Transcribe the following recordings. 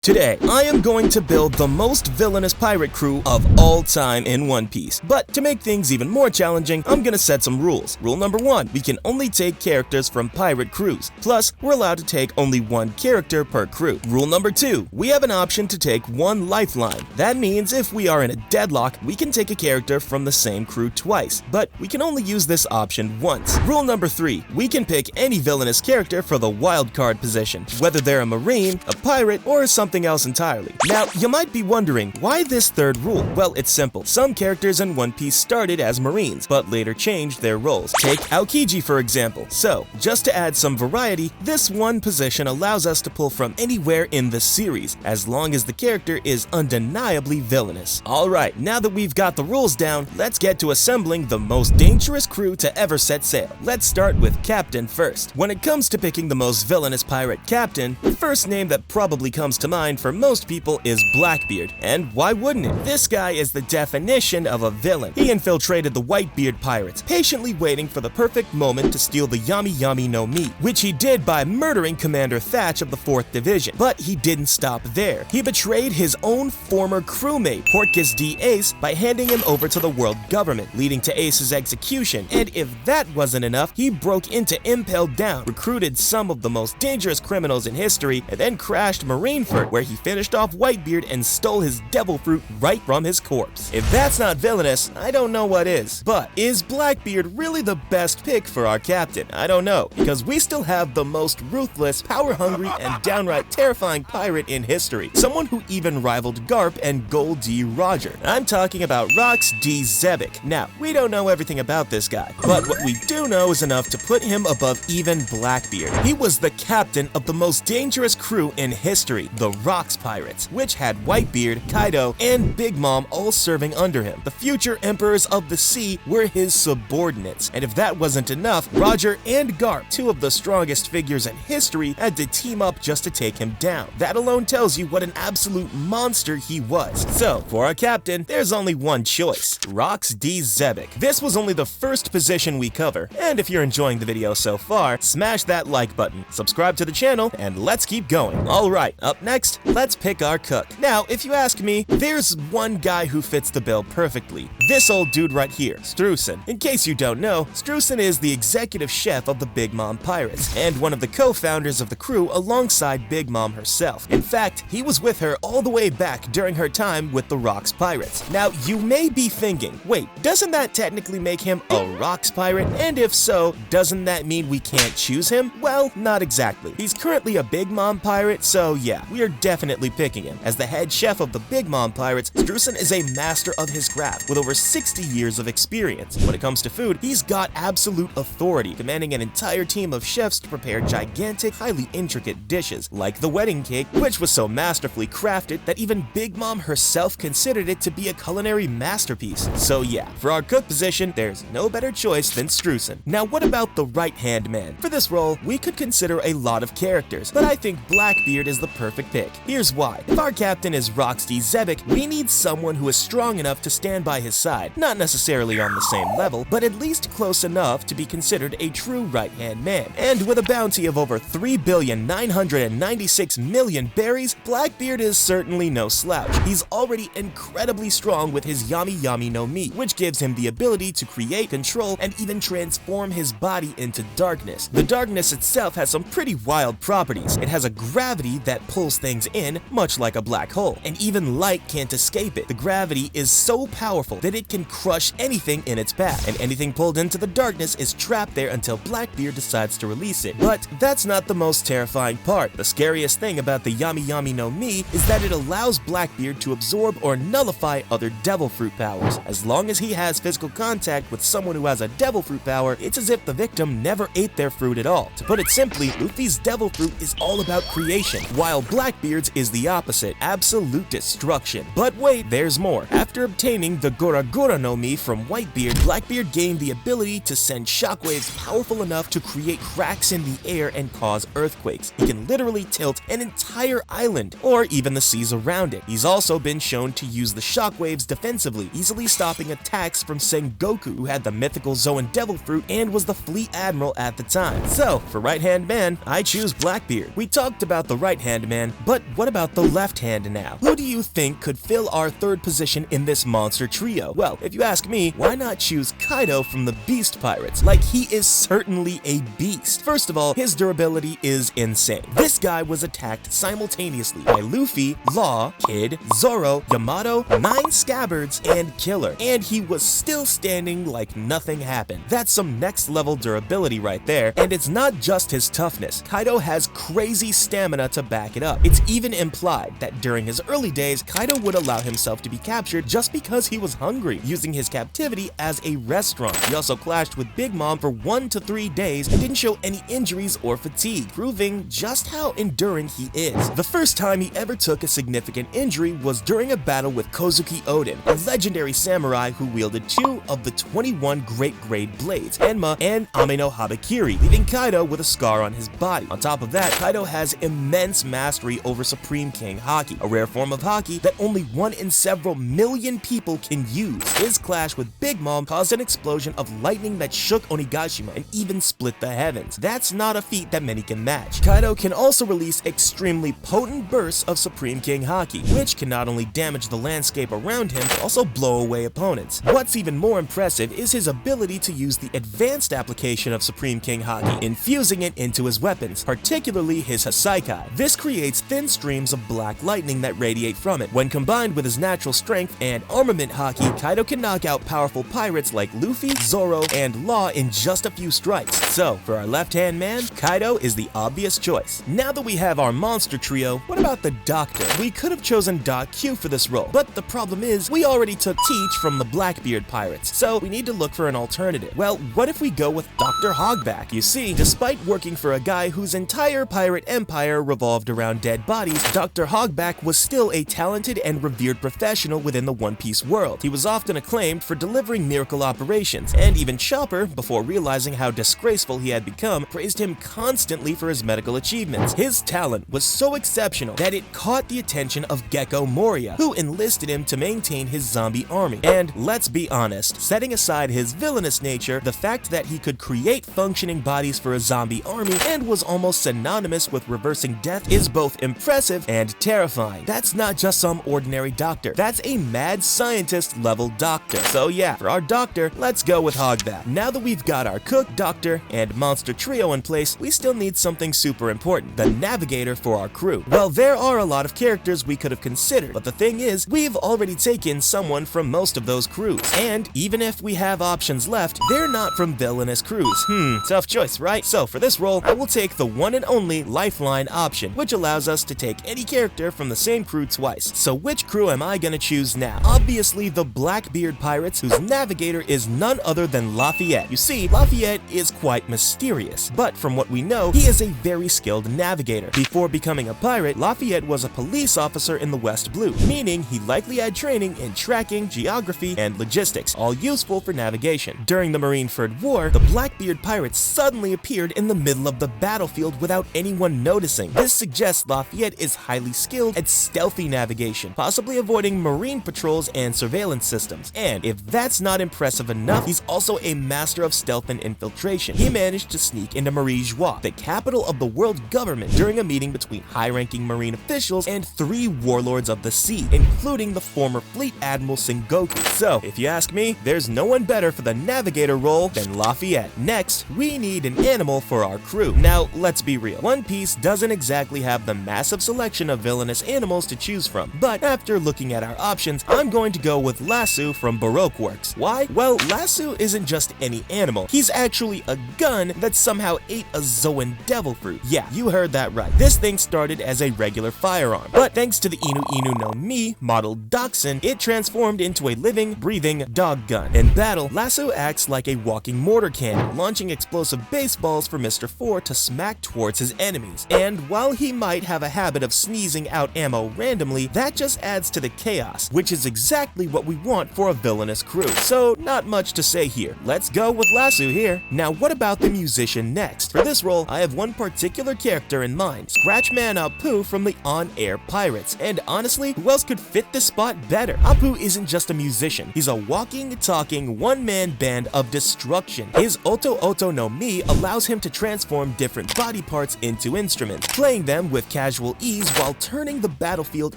Today, I am going to build the most villainous pirate crew of all time in One Piece. But to make things even more challenging, I'm gonna set some rules. Rule number 1, we can only take characters from pirate crews. Plus, we're allowed to take only one character per crew. Rule number 2, we have an option to take one lifeline. That means if we are in a deadlock, we can take a character from the same crew twice, but we can only use this option once. Rule number 3, we can pick any villainous character for the wildcard position, whether they're a marine, a pirate, or something else entirely. Now, you might be wondering, why this third rule? Well, it's simple. Some characters in One Piece started as marines, but later changed their roles. Take Aokiji, for example. So, just to add some variety, this one position allows us to pull from anywhere in the series, as long as the character is undeniably villainous. Alright, now that we've got the rules down, let's get to assembling the most dangerous crew to ever set sail. Let's start with Captain first. When it comes to picking the most villainous pirate captain, the first name that probably comes to mind for most people is Blackbeard, and why wouldn't it? This guy is the definition of a villain. He infiltrated the Whitebeard pirates, patiently waiting for the perfect moment to steal the Yami Yami no Mi, which he did by murdering Commander Thatch of the 4th Division. But he didn't stop there. He betrayed his own former crewmate, Portkis D. Ace, by handing him over to the world government, leading to Ace's execution. And if that wasn't enough, he broke into Impel Down, recruited some of the most dangerous criminals in history, and then crashed Marineford, where he finished off Whitebeard and stole his devil fruit right from his corpse. If that's not villainous, I don't know what is. But is Blackbeard really the best pick for our captain? I don't know, because we still have the most ruthless, power-hungry, and downright terrifying pirate in history. Someone who even rivaled Garp and Gold D. Roger. I'm talking about Rox D. Xebec. Now, we don't know everything about this guy, but what we do know is enough to put him above even Blackbeard. He was the captain of the most dangerous crew in history, the Rox Pirates, which had Whitebeard, Kaido, and Big Mom all serving under him. The future emperors of the sea were his subordinates, and if that wasn't enough, Roger and Garp, two of the strongest figures in history, had to team up just to take him down. That alone tells you what an absolute monster he was. So, for our captain, there's only one choice, Rox D. Xebec. This was only the first position we cover, and if you're enjoying the video so far, smash that like button, subscribe to the channel, and let's keep going. Alright, up next, let's pick our cook. Now, if you ask me, there's one guy who fits the bill perfectly. This old dude right here, Streusen. In case you don't know, Streusen is the executive chef of the Big Mom Pirates, and one of the co-founders of the crew alongside Big Mom herself. In fact, he was with her all the way back during her time with the Rox Pirates. Now, you may be thinking, wait, doesn't that technically make him a Rox Pirate? And if so, doesn't that mean we can't choose him? Well, not exactly. He's currently a Big Mom Pirate, so yeah, we are definitely picking him. As the head chef of the Big Mom Pirates, Streusen is a master of his craft with over 60 years of experience. When it comes to food, he's got absolute authority, commanding an entire team of chefs to prepare gigantic, highly intricate dishes, like the wedding cake, which was so masterfully crafted that even Big Mom herself considered it to be a culinary masterpiece. So yeah, for our cook position, there's no better choice than Streusen. Now, what about the right-hand man? For this role, we could consider a lot of characters, but I think Blackbeard is the perfect pick. Here's why. If our captain is Rox D. Xebec, we need someone who is strong enough to stand by his side, not necessarily on the same level, but at least close enough to be considered a true right-hand man. And with a bounty of over 3,996,000,000 berries, Blackbeard is certainly no slouch. He's already incredibly strong with his Yami Yami no Mi, which gives him the ability to create, control, and even transform his body into darkness. The darkness itself has some pretty wild properties. It has a gravity that pulls things in, much like a black hole, and even light can't escape it. The gravity is so powerful that it can crush anything in its path, and anything pulled into the darkness is trapped there until Blackbeard decides to release it. But that's not the most terrifying part. The scariest thing about the Yami Yami no Mi is that it allows Blackbeard to absorb or nullify other devil fruit powers. As long as he has physical contact with someone who has a devil fruit power, it's as if the victim never ate their fruit at all. To put it simply, Luffy's devil fruit is all about creation, while Blackbeard's is the opposite, absolute destruction. But wait, there's more. After obtaining the Gora Gora no Mi from Whitebeard, Blackbeard gained the ability to send shockwaves powerful enough to create cracks in the air and cause earthquakes. He can literally tilt an entire island, or even the seas around it. He's also been shown to use the shockwaves defensively, easily stopping attacks from Sengoku, who had the mythical Zoan Devil Fruit and was the fleet admiral at the time. So, for right-hand man, I choose Blackbeard. We talked about the right-hand man, but But what about the left hand now? Who do you think could fill our third position in this monster trio? Well, if you ask me, why not choose Kaido from the Beast Pirates? Like, he is certainly a beast. First of all, his durability is insane. This guy was attacked simultaneously by Luffy, Law, Kid, Zoro, Yamato, 9 Scabbards, and Killer, and he was still standing like nothing happened. That's some next level durability right there, and it's not just his toughness. Kaido has crazy stamina to back it up. It's even implied that during his early days, Kaido would allow himself to be captured just because he was hungry, using his captivity as a restaurant. He also clashed with Big Mom for 1 to 3 days and didn't show any injuries or fatigue, proving just how enduring he is. The first time he ever took a significant injury was during a battle with Kozuki Oden, a legendary samurai who wielded 2 of the 21 great grade blades, Enma and Ame no Habakiri, leaving Kaido with a scar on his body. On top of that, Kaido has immense mastery over Supreme King Haki, a rare form of Haki that only 1 in several million people can use. His clash with Big Mom caused an explosion of lightning that shook Onigashima and even split the heavens. That's not a feat that many can match. Kaido can also release extremely potent bursts of Supreme King Haki, which can not only damage the landscape around him, but also blow away opponents. What's even more impressive is his ability to use the advanced application of Supreme King Haki, infusing it into his weapons, particularly his Hasaikai. This creates thin streams of black lightning that radiate from it. When combined with his natural strength and armament Haki, Kaido can knock out powerful pirates like Luffy, Zoro, and Law in just a few strikes. So, for our left-hand man, Kaido is the obvious choice. Now that we have our monster trio, what about the Doctor? We could have chosen Doc Q for this role, but the problem is, we already took Teach from the Blackbeard Pirates, so we need to look for an alternative. Well, what if we go with Dr. Hogback? You see, despite working for a guy whose entire pirate empire revolved around dead bodies, Dr. Hogback was still a talented and revered professional within the One Piece world. He was often acclaimed for delivering miracle operations, and even Chopper, before realizing how disgraceful he had become, praised him constantly for his medical achievements. His talent was so exceptional that it caught the attention of Gecko Moria, who enlisted him to maintain his zombie army. And let's be honest, setting aside his villainous nature, the fact that he could create functioning bodies for a zombie army and was almost synonymous with reversing death is both impressive and terrifying. That's not just some ordinary doctor, that's a mad scientist level doctor. So yeah, for our doctor, let's go with Hogback. Now that we've got our cook, doctor, and monster trio in place, we still need something super important, the navigator for our crew. Well, there are a lot of characters we could have considered, but the thing is, we've already taken someone from most of those crews. And even if we have options left, they're not from Villainous crews. Tough choice, right? So for this role, I will take the one and only Lifeline option, which allows us to take any character from the same crew twice. So which crew am I gonna choose now? Obviously the Blackbeard Pirates, whose navigator is none other than Lafayette. You see, Lafayette is quite mysterious, but from what we know, he is a very skilled navigator. Before becoming a pirate, Lafayette was a police officer in the West Blue, meaning he likely had training in tracking, geography, and logistics, all useful for navigation. During the Marineford War, the Blackbeard Pirates suddenly appeared in the middle of the battlefield without anyone noticing. This suggests Lafayette is highly skilled at stealthy navigation, possibly avoiding marine patrols and surveillance systems. And if that's not impressive enough, he's also a master of stealth and infiltration. He managed to sneak into Marie Joie, the capital of the world government, during a meeting between high-ranking marine officials and 3 warlords of the sea, including the former fleet admiral Sengoku. So, if you ask me, there's no one better for the navigator role than Lafayette. Next, we need an animal for our crew. Now, let's be real. One Piece doesn't exactly have the massive selection of villainous animals to choose from, but after looking at our options, I'm going to go with Lasso from Baroque Works. Why? Well, Lasso isn't just any animal. He's actually a gun that somehow ate a Zoan devil fruit. Yeah, you heard that right. This thing started as a regular firearm, but thanks to the Inu Inu no Mi model Dachshund, it transformed into a living, breathing dog gun. In battle, Lasso acts like a walking mortar cannon, launching explosive baseballs for Mr. 4 to smack towards his enemies. And while he might have a habit of sneezing out ammo randomly, that just adds to the chaos, which is exactly what we want for a villainous crew. So not much to say here. Let's go with Lasso here. Now what about the musician next? For this role, I have one particular character in mind, Scratchman Apu from the On-Air Pirates. And honestly, who else could fit this spot better? Apu isn't just a musician, he's a walking, talking, one-man band of destruction. His Oto Oto no Mi allows him to transform different body parts into instruments, playing them with casual casual ease while turning the battlefield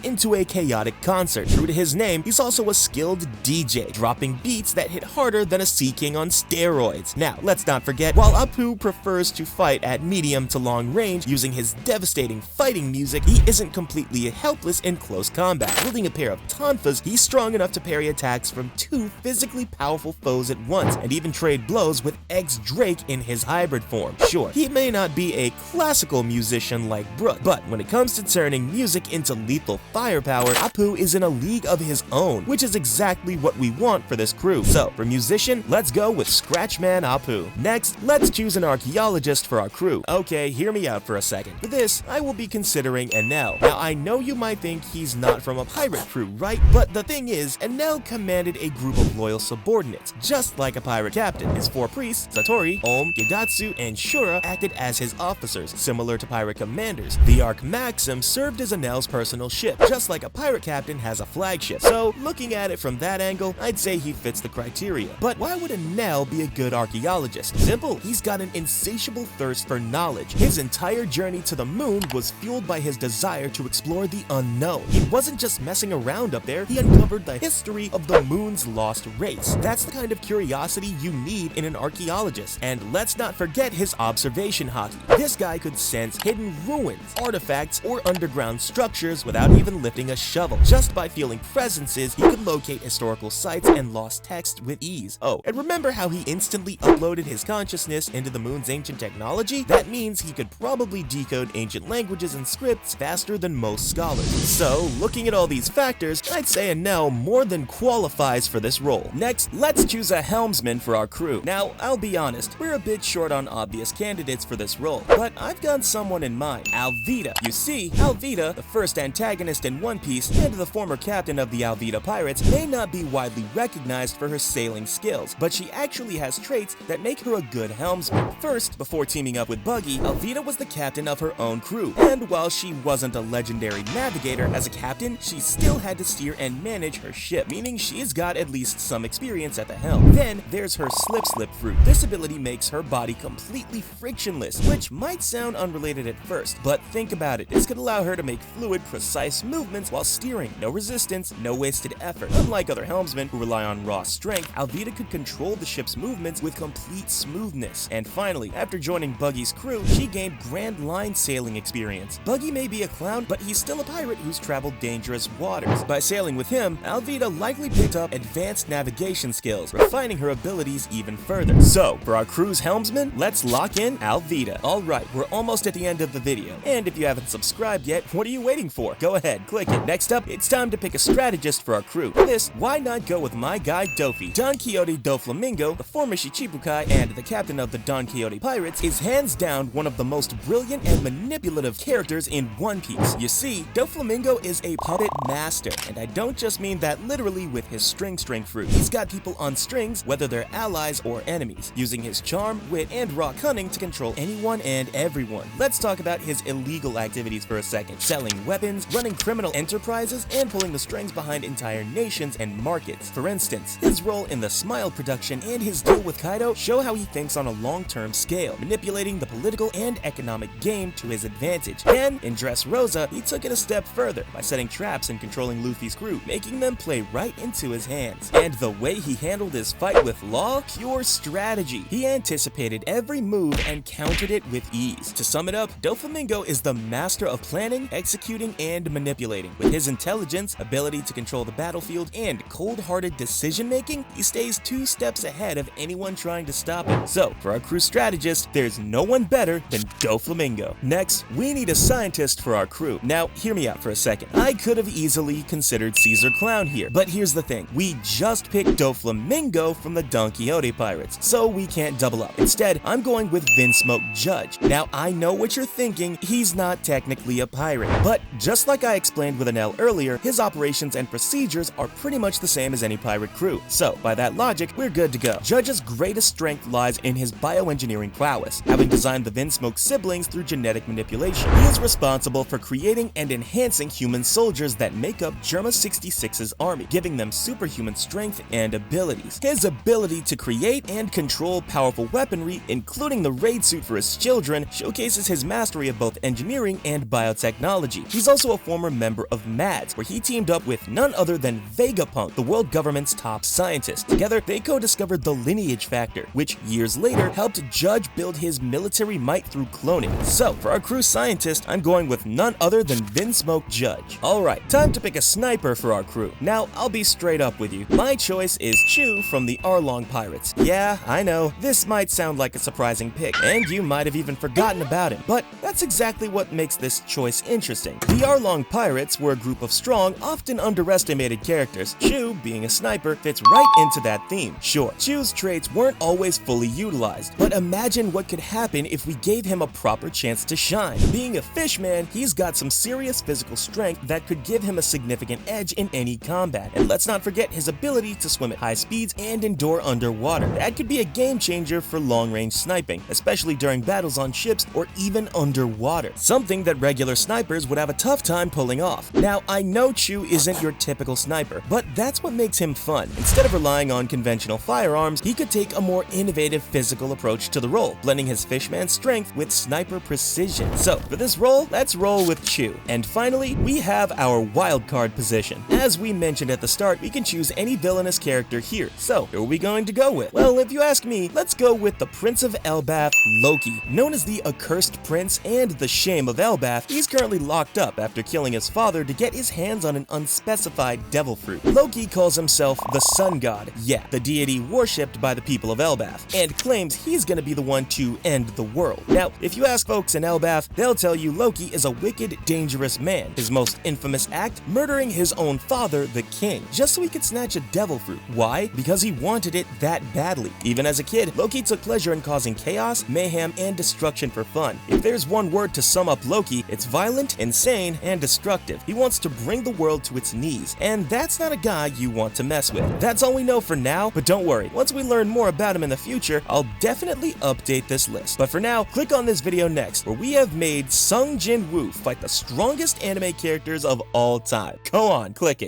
into a chaotic concert. True to his name, he's also a skilled DJ, dropping beats that hit harder than a Sea King on steroids. Now, let's not forget, while Apu prefers to fight at medium to long range using his devastating fighting music, he isn't completely helpless in close combat. Wielding a pair of tonfas, he's strong enough to parry attacks from two physically powerful foes at once, and even trade blows with Drake in his hybrid form. Sure, he may not be a classical musician like Brook, but when it comes to turning music into lethal firepower, Apu is in a league of his own, which is exactly what we want for this crew. So, for musician, let's go with Scratchman Apu. Next, let's choose an archaeologist for our crew. Okay, hear me out for a second. For this, I will be considering Enel. Now, I know you might think he's not from a pirate crew, right? But the thing is, Enel commanded a group of loyal subordinates, just like a pirate captain. His four priests, Satori, Om, Gigatsu, and Shura, acted as his officers, similar to pirate commanders. The Arc Maxim served as Enel's personal ship, just like a pirate captain has a flagship. So, looking at it from that angle, I'd say he fits the criteria. But why would Enel be a good archaeologist? Simple, he's got an insatiable thirst for knowledge. His entire journey to the moon was fueled by his desire to explore the unknown. He wasn't just messing around up there, he uncovered the history of the moon's lost race. That's the kind of curiosity you need in an archaeologist. And let's not forget his observation hockey. This guy could sense hidden ruins, artifacts, or underground structures without even lifting a shovel. Just by feeling presences, he could locate historical sites and lost text with ease. Oh, and remember how he instantly uploaded his consciousness into the moon's ancient technology? That means he could probably decode ancient languages and scripts faster than most scholars. So, looking at all these factors, I'd say Enel more than qualifies for this role. Next, let's choose a helmsman for our crew. Now, I'll be honest, we're a bit short on obvious candidates for this role, but I've got someone in mind, Alvida. You see, Alvida, the first antagonist in One Piece and the former captain of the Alvida Pirates, may not be widely recognized for her sailing skills, but she actually has traits that make her a good helmsman. First, before teaming up with Buggy, Alvida was the captain of her own crew, and while she wasn't a legendary navigator as a captain, she still had to steer and manage her ship, meaning she's got at least some experience at the helm. Then, there's her slip fruit. This ability makes her body completely frictionless, which might sound unrelated at first, but think about it. This could allow her to make fluid, precise movements while steering. No resistance, no wasted effort. Unlike other helmsmen who rely on raw strength, Alvida could control the ship's movements with complete smoothness. And finally, after joining Buggy's crew, she gained grand line sailing experience. Buggy may be a clown, but he's still a pirate who's traveled dangerous waters. By sailing with him, Alvida likely picked up advanced navigation skills, refining her abilities even further. So, for our crew's helmsman, let's lock in Alvida. Alright, we're almost at the end of the video, and if you haven't subscribed yet, what are you waiting for? Go ahead, click it. Next up, it's time to pick a strategist for our crew. For this, why not go with my guy Dofi? Donquixote Doflamingo, the former Shichibukai and the captain of the Donquixote Pirates, is hands down one of the most brilliant and manipulative characters in One Piece. You see, Doflamingo is a puppet master, and I don't just mean that literally with his string fruit. He's got people on strings, whether they're allies or enemies, using his charm, wit, and raw cunning to control anyone and everyone. Let's talk about his illegal activities for a second. Selling weapons, running criminal enterprises, and pulling the strings behind entire nations and markets. For instance, his role in the Smile production and his deal with Kaido show how he thinks on a long-term scale, manipulating the political and economic game to his advantage. Then, in Dressrosa, he took it a step further by setting traps and controlling Luffy's crew, making them play right into his hands. And the way he handled his fight with Law, pure strategy. He anticipated every move and countered it with ease. To sum it up, Doflamingo is the master of planning, executing, and manipulating. With his intelligence, ability to control the battlefield, and cold-hearted decision-making, he stays 2 steps ahead of anyone trying to stop him. So, for our crew strategist, there's no one better than Doflamingo. Next, we need a scientist for our crew. Now, hear me out for a second. I could have easily considered Caesar Clown here, but here's the thing. We just picked Doflamingo from the Donquixote Pirates, so we can't double up. Instead, I'm going with Vinsmoke Judge. Now, I know what you're thinking, he's not technically a pirate, but just like I explained with Enel earlier, his operations and procedures are pretty much the same as any pirate crew. So, by that logic, we're good to go. Judge's greatest strength lies in his bioengineering prowess, having designed the Vinsmoke siblings through genetic manipulation. He is responsible for creating and enhancing human soldiers that make up Germa 66's army, giving them superhuman strength and abilities. His ability to create and control powerful weaponry, including the raid suit for his children, showcases his mastery of both engineering and and biotechnology. He's also a former member of MADS, where he teamed up with none other than Vegapunk, the world government's top scientist. Together, they co-discovered the lineage factor, which years later helped Judge build his military might through cloning. So, for our crew scientist, I'm going with none other than Vinsmoke Judge. Alright, time to pick a sniper for our crew. Now, I'll be straight up with you. My choice is Chu from the Arlong Pirates. Yeah, I know, this might sound like a surprising pick, and you might have even forgotten about him, but that's exactly what makes this choice interesting. The Arlong Pirates were a group of strong, often underestimated characters. Chu, being a sniper, fits right into that theme. Sure, Chu's traits weren't always fully utilized, but imagine what could happen if we gave him a proper chance to shine. Being a fishman, he's got some serious physical strength that could give him a significant edge in any combat. And let's not forget his ability to swim at high speeds and endure underwater. That could be a game changer for long-range sniping, especially during battles on ships or even underwater. Something that regular snipers would have a tough time pulling off. Now, I know Chu isn't your typical sniper, but that's what makes him fun. Instead of relying on conventional firearms, he could take a more innovative physical approach to the role, blending his fishman strength with sniper precision. So, for this role, let's roll with Chu. And finally, we have our wildcard position. As we mentioned at the start, we can choose any villainous character here. So, who are we going to go with? Well, if you ask me, let's go with the Prince of Elbaf, Loki. Known as the Accursed Prince and the Shame of Elbaf, he's currently locked up after killing his father to get his hands on an unspecified devil fruit. Loki calls himself the Sun God, yeah, the deity worshipped by the people of Elbaf, and claims he's gonna be the one to end the world. Now, if you ask folks in Elbaf, they'll tell you Loki is a wicked, dangerous man. His most infamous act, murdering his own father, the king, just so he could snatch a devil fruit. Why? Because he wanted it that badly. Even as a kid, Loki took pleasure in causing chaos, mayhem, and destruction for fun. If there's one word to sum up Loki, it's violent, insane, and destructive. He wants to bring the world to its knees, and that's not a guy you want to mess with. That's all we know for now, but don't worry, once we learn more about him in the future, I'll definitely update this list. But for now, click on this video next, where we have made Sung Jin Woo fight the strongest anime characters of all time. Go on, click it.